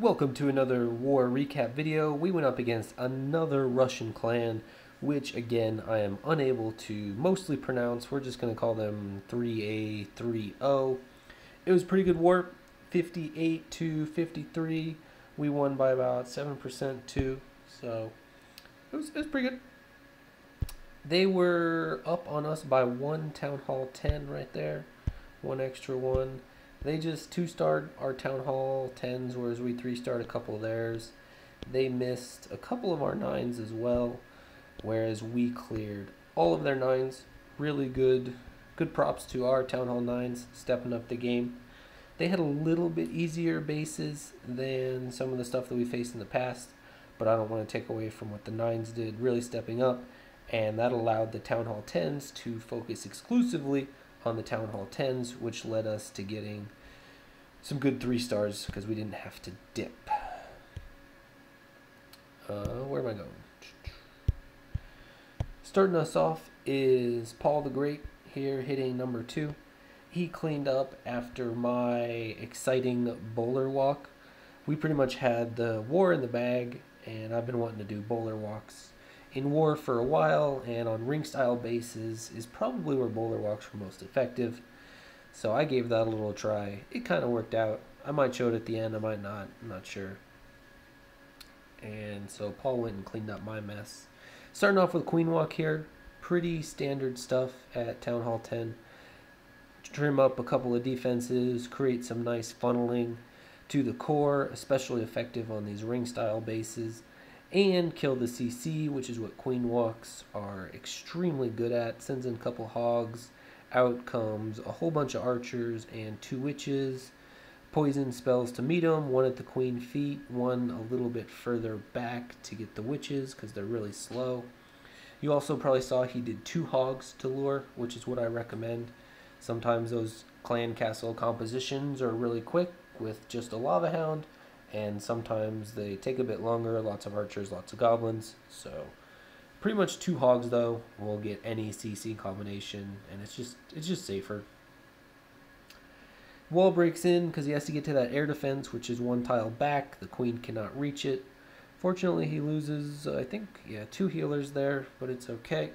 Welcome to another war recap video. We went up against another Russian clan, which again I am unable to mostly pronounce. We're just going to call them 3A, 3O. It was a pretty good war, 58 to 53. We won by about 7% too, so it was pretty good. They were up on us by one Town Hall 10 right there, one extra one. They just 2-starred our Town Hall 10s, whereas we 3-starred a couple of theirs. They missed a couple of our 9s as well, whereas we cleared all of their 9s. Really good props to our Town Hall 9s, stepping up the game. They had a little bit easier bases than some of the stuff that we faced in the past, but I don't want to take away from what the 9s did, really stepping up, and that allowed the Town Hall 10s to focus exclusively on the Town Hall 10s, which led us to getting some good 3-stars because we didn't have to dip. Where am I going? Starting us off is Paul the Great here, hitting number 2. He cleaned up after my exciting bowler walk. We pretty much had the war in the bag, and I've been wanting to do bowler walks in war for a while, and on ring style bases is probably where bowler walks were most effective. So I gave that a little try. It kind of worked out. I might show it at the end, I might not, I'm not sure. And so Paul went and cleaned up my mess. Starting off with queen walk here, pretty standard stuff at Town Hall 10. Trim up a couple of defenses, create some nice funneling to the core, especially effective on these ring style bases, and kill the CC, which is what queen walks are extremely good at. Sends in a couple hogs, out comes a whole bunch of archers and 2 witches. Poison spells to meet them, one at the queen feet, one a little bit further back to get the witches because they're really slow. You also probably saw he did 2 hogs to lure, which is what I recommend. Sometimes those clan castle compositions are really quick with just a lava hound, and sometimes they take a bit longer, lots of archers, lots of goblins. So pretty much 2 hogs though will get any CC combination, and it's just safer. Wall breaks in because he has to get to that air defense, which is 1 tile back. The queen cannot reach it. Fortunately he loses, I think, 2 healers there, but it's okay.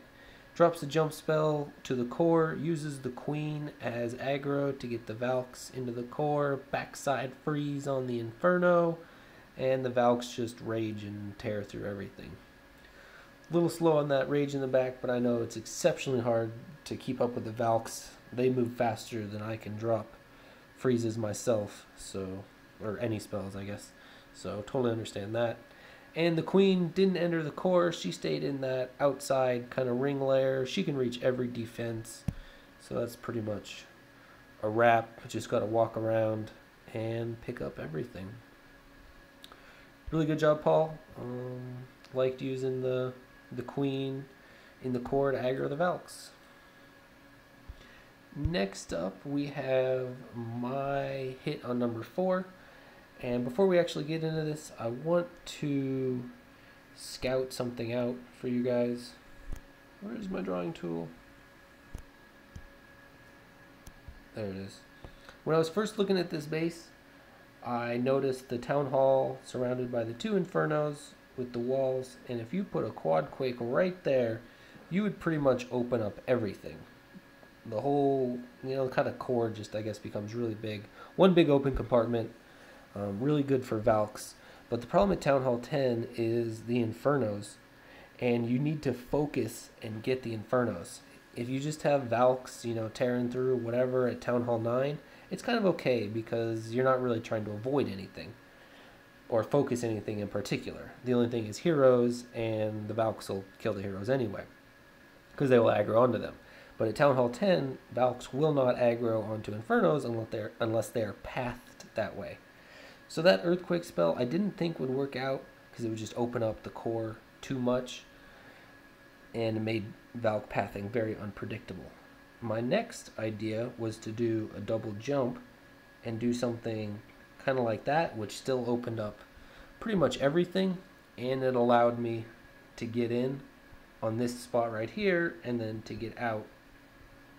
Drops the jump spell to the core, uses the queen as aggro to get the Valks into the core, backside freeze on the Inferno, and the Valks just rage and tear through everything. A little slow on that rage in the back, but I know it's exceptionally hard to keep up with the Valks. They move faster than I can drop freezes myself, so, or any spells I guess, so totally understand that. And the queen didn't enter the core. She stayed in that outside kind of ring layer. She can reach every defense. So that's pretty much a wrap. Just got to walk around and pick up everything. Really good job, Paul. Liked using the queen in the core to aggro the Valks. Next up, we have my hit on number 4. And before we actually get into this, I want to scout something out for you guys. Where's my drawing tool? There it is. When I was first looking at this base, I noticed the town hall surrounded by the 2 infernos with the walls, and if you put a quad quake right there, you would pretty much open up everything. The whole, kind of core just, I guess, becomes really big. One big open compartment. Really good for Valks, but the problem at Town Hall 10 is the Infernos, and you need to focus and get the Infernos. If you just have Valks, tearing through whatever at Town Hall 9, it's kind of okay because you're not really trying to avoid anything or focus anything in particular. The only thing is heroes, and the Valks will kill the heroes anyway because they will aggro onto them. But at Town Hall 10, Valks will not aggro onto Infernos unless they are pathed that way. So that Earthquake spell I didn't think would work out because it would just open up the core too much, and it made Valk pathing very unpredictable. My next idea was to do a double jump and do something kind of like that, which still opened up pretty much everything, and it allowed me to get in on this spot right here and then to get out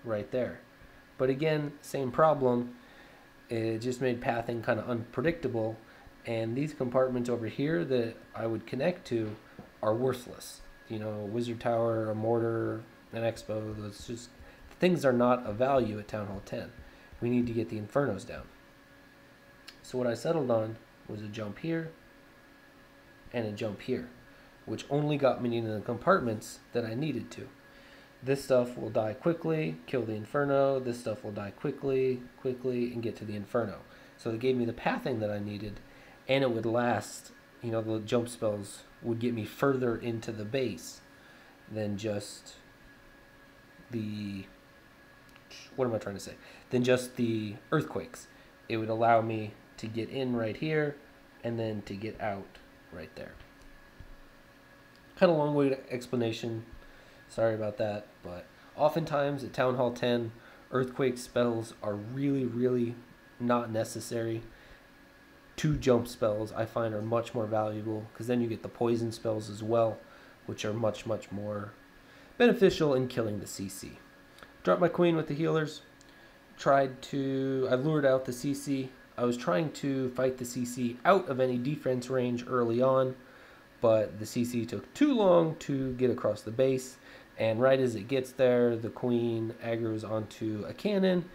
right there. But again, same problem. It just made pathing kind of unpredictable, And these compartments over here that I would connect to are worthless. You know, a wizard tower, a mortar, an expo, those just things are not of value at Town Hall 10. We need to get the infernos down. So what I settled on was a jump here and a jump here, which only got me into the compartments that I needed to. This stuff will die quickly, kill the inferno. This stuff will die quickly, and get to the inferno. So it gave me the pathing that I needed, and it would last. You know, the jump spells would get me further into the base than just the, what am I trying to say? Than just the earthquakes. It would allow me to get in right here and then to get out right there. Kind of long-winded explanation. Sorry about that, but oftentimes at Town Hall 10, earthquake spells are really not necessary. 2 jump spells I find are much more valuable, because then you get the poison spells as well, which are much more beneficial in killing the CC. Dropped my queen with the healers. I lured out the CC. I was trying to fight the CC out of any defense range early on, but the CC took too long to get across the base, and right as it gets there, the queen aggroes onto a cannon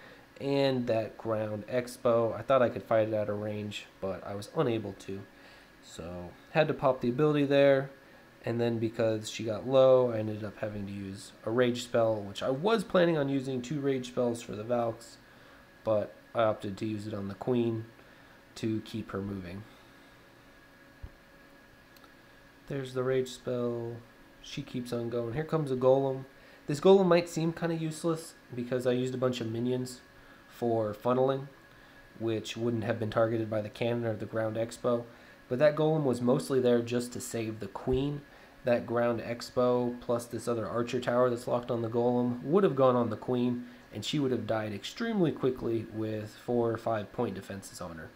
and that ground expo. I thought I could fight it out of range, but I was unable to. So had to pop the ability there, and then because she got low, I ended up having to use a rage spell, which I was planning on using 2 rage spells for the Valks, but I opted to use it on the queen to keep her moving. There's the rage spell. She keeps on going. Here comes a golem. This golem might seem kind of useless because I used a bunch of minions for funneling, which wouldn't have been targeted by the cannon or the ground expo. But that golem was mostly there just to save the queen. That ground expo plus this other archer tower that's locked on the golem would have gone on the queen, and she would have died extremely quickly with 4 or 5 point defenses on her.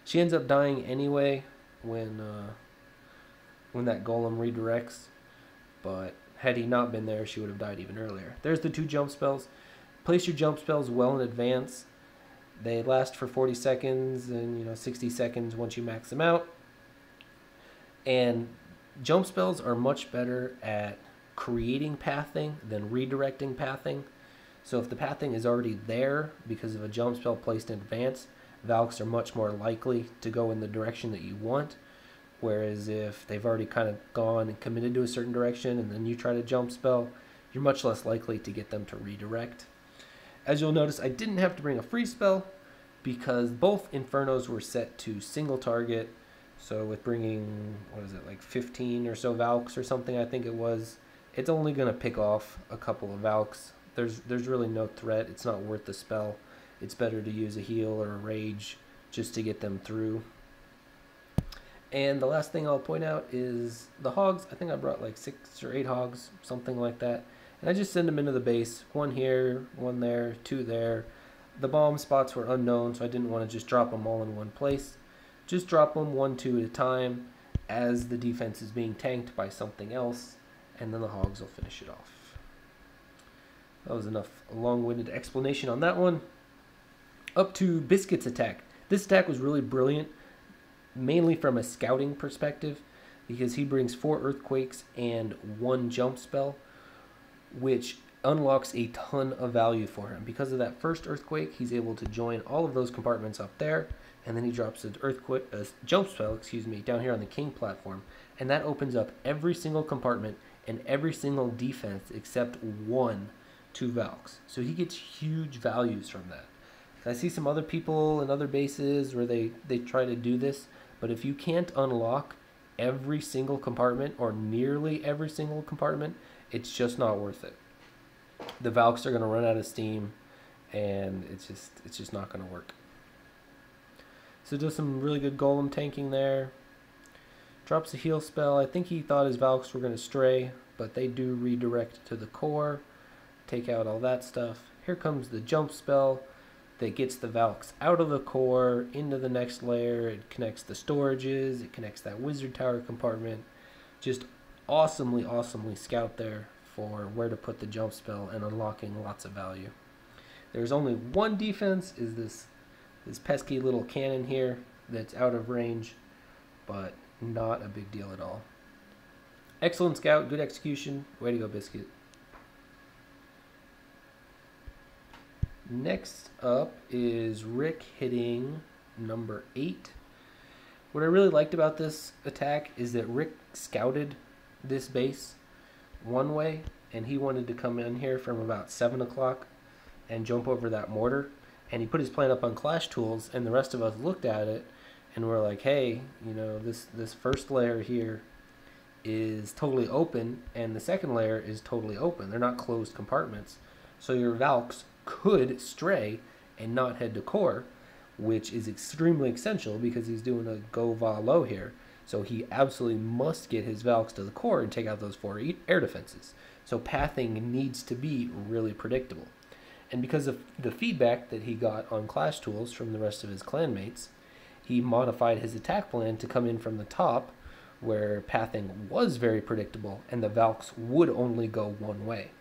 She ends up dying anyway when that golem redirects, but had he not been there, she would have died even earlier. There's the 2 jump spells. Place your jump spells well in advance. They last for 40 seconds and 60 seconds once you max them out. And jump spells are much better at creating pathing than redirecting pathing. So if the pathing is already there because of a jump spell placed in advance, Valks are much more likely to go in the direction that you want. Whereas if they've already kind of gone and committed to a certain direction and then you try to jump spell, you're much less likely to get them to redirect. As you'll notice, I didn't have to bring a free spell because both Infernos were set to single target. So with bringing, 15 or so Valks or something, I think it was, it's only going to pick off a couple of Valks. There's really no threat. It's not worth the spell. It's better to use a heal or a rage just to get them through. And the last thing I'll point out is the hogs. I think I brought like 6 or 8 hogs, something like that. And I just send them into the base. 1 here, 1 there, 2 there. The bomb spots were unknown, so I didn't want to just drop them all in one place. Just drop them 1, 2 at a time as the defense is being tanked by something else, and then the hogs will finish it off. That was enough long-winded explanation on that one. Up to Biscuit's attack. This attack was really brilliant, mainly from a scouting perspective, because he brings 4 earthquakes and 1 jump spell, which unlocks a ton of value for him. Because of that first earthquake, he's able to join all of those compartments up there, and then he drops an jump spell, down here on the king platform, and that opens up every single compartment and every single defense except 1 to Valks. So he gets huge values from that. I see some other people in other bases where they try to do this, but if you can't unlock every single compartment or nearly every single compartment, it's just not worth it. The Valks are going to run out of steam, and it's just not going to work. So does some really good golem tanking there. Drops a heal spell. I think he thought his Valks were going to stray, but they do redirect to the core, take out all that stuff. Here comes the jump spell that gets the Valks out of the core into the next layer. It connects the storages. It connects that wizard tower compartment. Just awesomely scout there for where to put the jump spell and unlocking lots of value. There's only one defense, is this pesky little cannon here that's out of range, but not a big deal at all. Excellent scout, good execution. Way to go, Biscuit. Next up is Rick hitting number 8. What I really liked about this attack is that Rick scouted this base one way, and he wanted to come in here from about 7 o'clock and jump over that mortar. And he put his plan up on Clash Tools, and the rest of us looked at it, and we're like, hey, you know, this first layer here is totally open, and the second layer is totally open. They're not closed compartments. So your Valks could stray and not head to core, which is extremely essential because he's doing a go va low here. So he absolutely must get his Valks to the core and take out those 4 air defenses. So pathing needs to be really predictable. And because of the feedback that he got on Clash Tools from the rest of his clanmates, he modified his attack plan to come in from the top, where pathing was very predictable and the Valks would only go one way.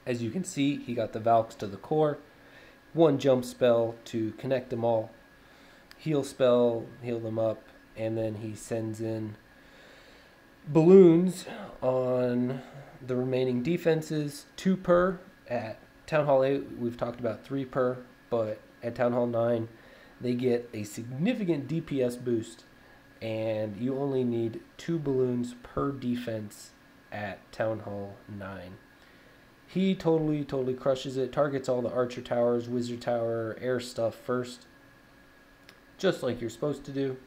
As you can see, he got the Valks to the core, 1 jump spell to connect them all, heal spell, heal them up, and then he sends in balloons on the remaining defenses, 2 per. At Town Hall 8, we've talked about 3 per, but at Town Hall 9, they get a significant DPS boost, and you only need 2 balloons per defense at Town Hall 9. He totally crushes it, targets all the Archer Towers, Wizard Tower, air stuff first, just like you're supposed to do.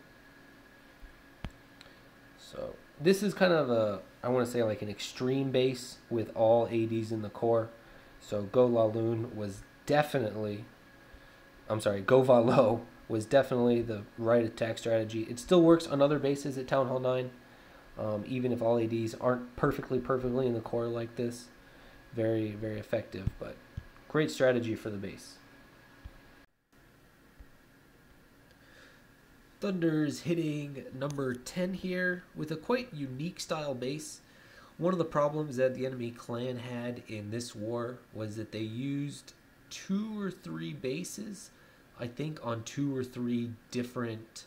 So this is kind of a, I want to say like an extreme base with all ADs in the core. So Go Va Low was definitely the right attack strategy. It still works on other bases at Town Hall 9, even if all ADs aren't perfectly in the core like this. Very effective, but great strategy for the base. Thunder's hitting number 10 here with a quite unique style base. One of the problems that the enemy clan had in this war was that they used 2 or 3 bases, I think, on 2 or 3 different,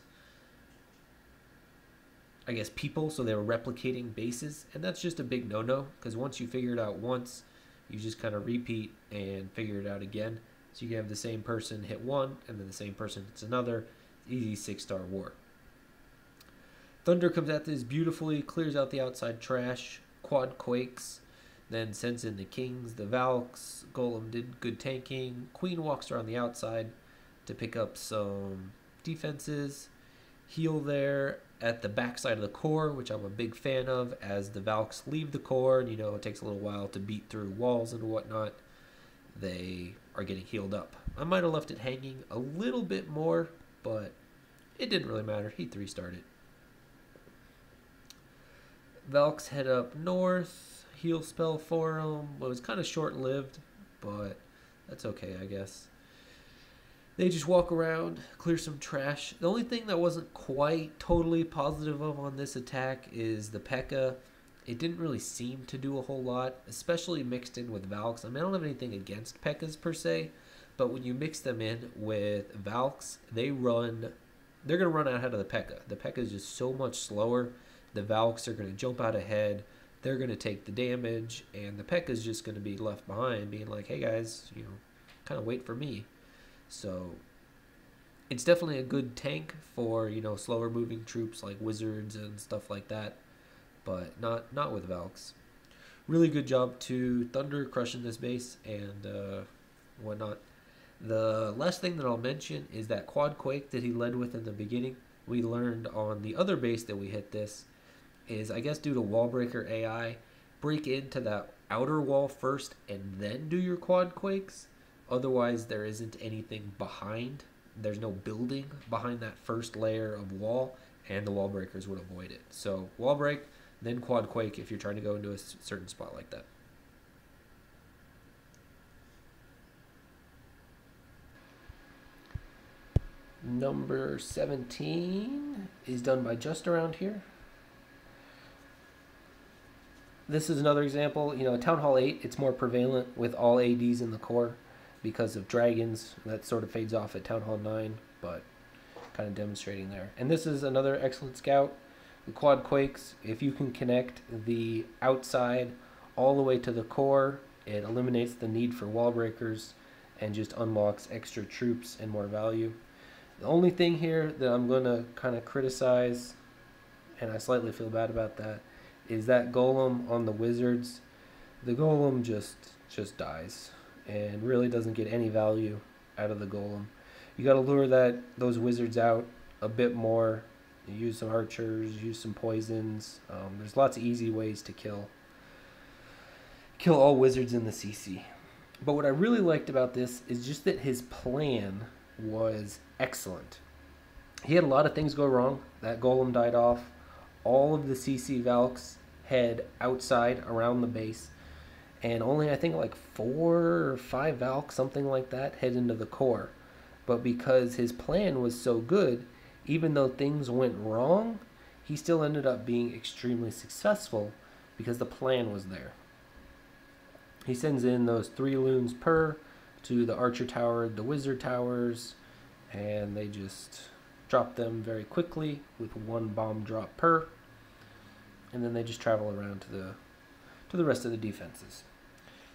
I guess, people. So they were replicating bases, and that's just a big no-no, because once you figure it out once, you just kind of repeat and figure it out again. So you can have the same person hit one, and then the same person hits another. Easy 6-star war. Thunder comes at this beautifully, clears out the outside trash, quad quakes, then sends in the kings, the Valks. Golem did good tanking. Queen walks around the outside to pick up some defenses. Heal there at the backside of the core, which I'm a big fan of, as the Valks leave the core, and you know it takes a little while to beat through walls and whatnot. They are getting healed up. I might have left it hanging a little bit more, but it didn't really matter. He 3-starred it. Valks head up north. Heal spell for him. Well, it was kind of short-lived, but that's okay, I guess. They just walk around, clear some trash. The only thing that wasn't quite totally positive of on this attack is the P.E.K.K.A. It didn't really seem to do a whole lot, especially mixed in with Valks. I mean, I don't have anything against P.E.K.K.A.s per se, but when you mix them in with Valks, they're going to run ahead of the P.E.K.K.A. The P.E.K.K.A is just so much slower. The Valks are going to jump out ahead. They're going to take the damage, and the P.E.K.K.A is just going to be left behind, being like, hey guys, you know, kind of wait for me. So it's definitely a good tank for, you know, slower moving troops like wizards and stuff like that, but not with Valks. Really good job to Thunder crushing this base and whatnot. The last thing that I'll mention is that quad quake that he led with in the beginning. We learned on the other base that we hit this is, I guess due to Wallbreaker AI, break into that outer wall first and then do your quad quakes. Otherwise, there isn't anything behind. There's no building behind that first layer of wall, and the wall breakers would avoid it. So wall break, then quad quake if you're trying to go into a certain spot like that. Number 17 is done by Just Around Here. This is another example. You know, at Town Hall 8, it's more prevalent with all ADs in the core because of dragons. That sort of fades off at Town Hall 9, but kind of demonstrating there. And this is another excellent scout. The quad quakes, if you can connect the outside all the way to the core, it eliminates the need for wall breakers and just unlocks extra troops and more value. The only thing here that I'm going to kind of criticize, and I slightly feel bad about that, is that golem on the wizards. The golem just dies and really doesn't get any value out of the golem. You got to lure those wizards out a bit more. You use some archers, use some poisons. There's lots of easy ways to kill all wizards in the CC. But what I really liked about this is just that his plan was excellent. He had a lot of things go wrong. That golem died off. All of the CC Valks head outside around the base. And only, I think, like 4 or 5 Valks, something like that, head into the core. But because his plan was so good, even though things went wrong, he still ended up being extremely successful because the plan was there. He sends in those 3 loons per to the archer tower, the wizard towers, and they just drop them very quickly with 1 bomb drop per. And then they just travel around to the rest of the defenses.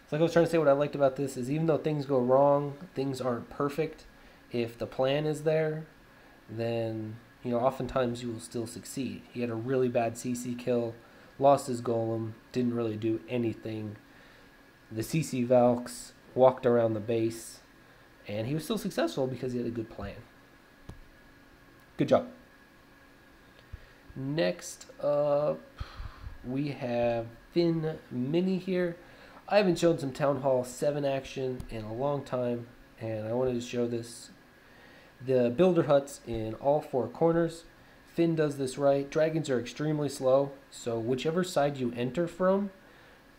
So like I was trying to say, what I liked about this is even though things go wrong, things aren't perfect, if the plan is there, then oftentimes you will still succeed. He had a really bad CC kill, lost his golem, didn't really do anything. The CC Valks walked around the base, and he was still successful because he had a good plan. Good job. Next up, we have Finn Mini here. I haven't shown some Town Hall 7 action in a long time, and I wanted to show this. The builder huts in all 4 corners. Finn does this right. Dragons are extremely slow, so whichever side you enter from,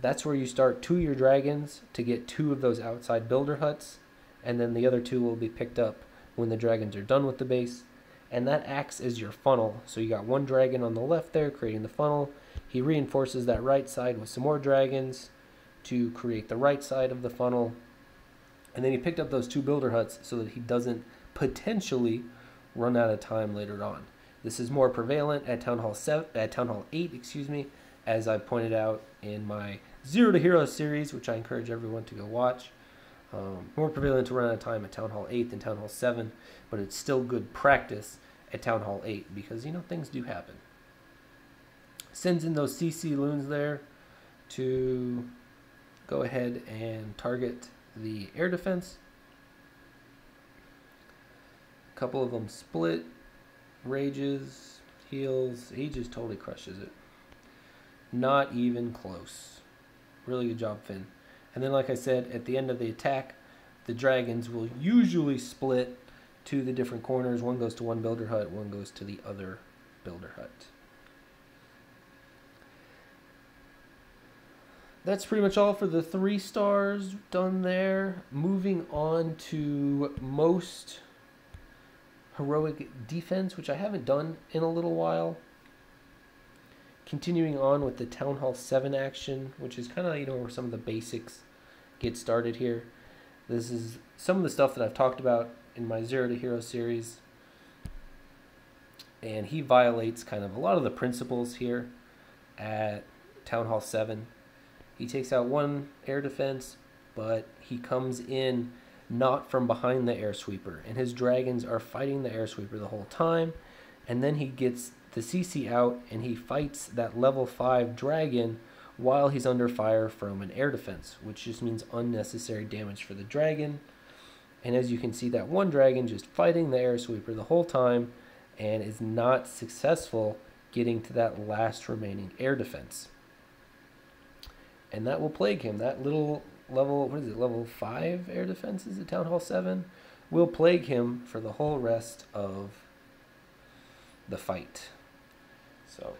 that's where you start 2 your dragons to get 2 of those outside builder huts, and then the other 2 will be picked up when the dragons are done with the base. And that acts as your funnel. So you got 1 dragon on the left there creating the funnel. He reinforces that right side with some more dragons to create the right side of the funnel. And then he picked up those 2 builder huts so that he doesn't potentially run out of time later on. This is more prevalent at Town Hall 8, as I pointed out in my Zero to Hero series, which I encourage everyone to go watch. More prevalent to run out of time at Town Hall 8 than Town Hall 7, but it's still good practice at Town Hall 8 because, things do happen. Sends in those CC loons there to go ahead and target the air defense. A couple of them split, rages, heals. He just totally crushes it. Not even close. Really good job, Finn. And then, like I said, at the end of the attack, the dragons will usually split to the different corners. One goes to one builder hut, one goes to the other builder hut. That's pretty much all for the 3 stars done there. Moving on to most heroic defense, which I haven't done in a little while. Continuing on with the Town Hall 7 action, which is kind of, where some of the basics get started here. This is some of the stuff that I've talked about in my Zero to Hero series. And he violates kind of a lot of the principles here at Town Hall 7. He takes out 1 air defense, but he comes in not from behind the air sweeper. And his dragons are fighting the air sweeper the whole time. And then he gets the CC out and he fights that level 5 dragon while he's under fire from an air defense, which just means unnecessary damage for the dragon. And as you can see, that 1 dragon just fighting the air sweeper the whole time and is not successful getting to that last remaining air defense. And that will plague him. That little level, level 5 air defenses at Town Hall 7 will plague him for the whole rest of the fight. So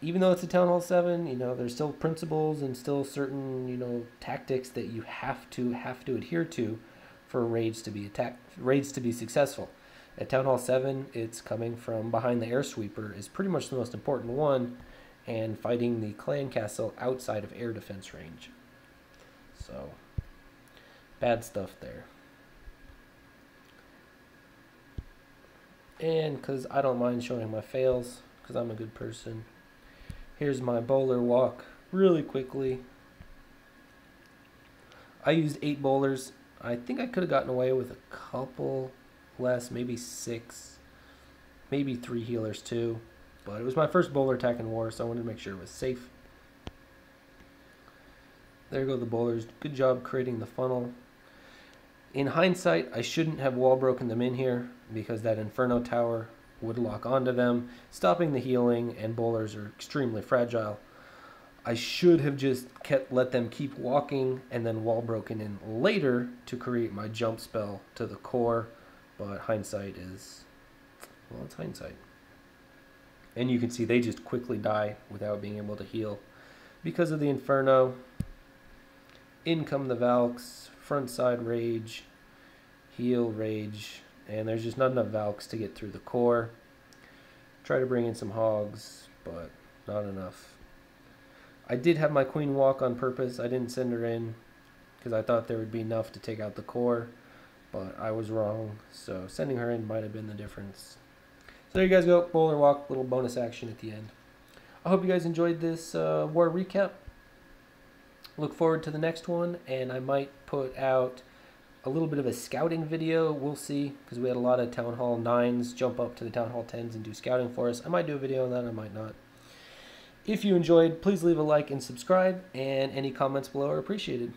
even though it's a Town Hall 7, there's still principles and still certain, tactics that you have to adhere to for raids to be successful. At Town Hall 7, it's coming from behind the air sweeper is pretty much the most important one, and fighting the clan castle outside of air defense range. So bad stuff there. And because I don't mind showing my fails, because I'm a good person, here's my bowler walk really quickly. I used 8 bowlers. I think I could have gotten away with a couple less, maybe 6, maybe 3 healers too. But it was my first bowler attack in war, so I wanted to make sure it was safe. There go the bowlers. Good job creating the funnel. In hindsight, I shouldn't have wall broken them in here because that Inferno Tower would lock onto them, stopping the healing, and bowlers are extremely fragile. I should have just let them keep walking and then wall broken in later to create my jump spell to the core, but hindsight is, well, it's hindsight. And you can see they just quickly die without being able to heal. Because of the Inferno, in come the Valks, front side rage, heal rage, and there's just not enough Valks to get through the core. Try to bring in some hogs, but not enough. I did have my queen walk on purpose. I didn't send her in because I thought there would be enough to take out the core, but I was wrong, so sending her in might have been the difference. So there you guys go, bowler walk, little bonus action at the end. I hope you guys enjoyed this war recap. Look forward to the next one, and I might put out a little bit of a scouting video. We'll see, because we had a lot of Town Hall 9s jump up to the Town Hall 10s and do scouting for us. I might do a video on that, I might not. If you enjoyed, please leave a like and subscribe, and any comments below are appreciated.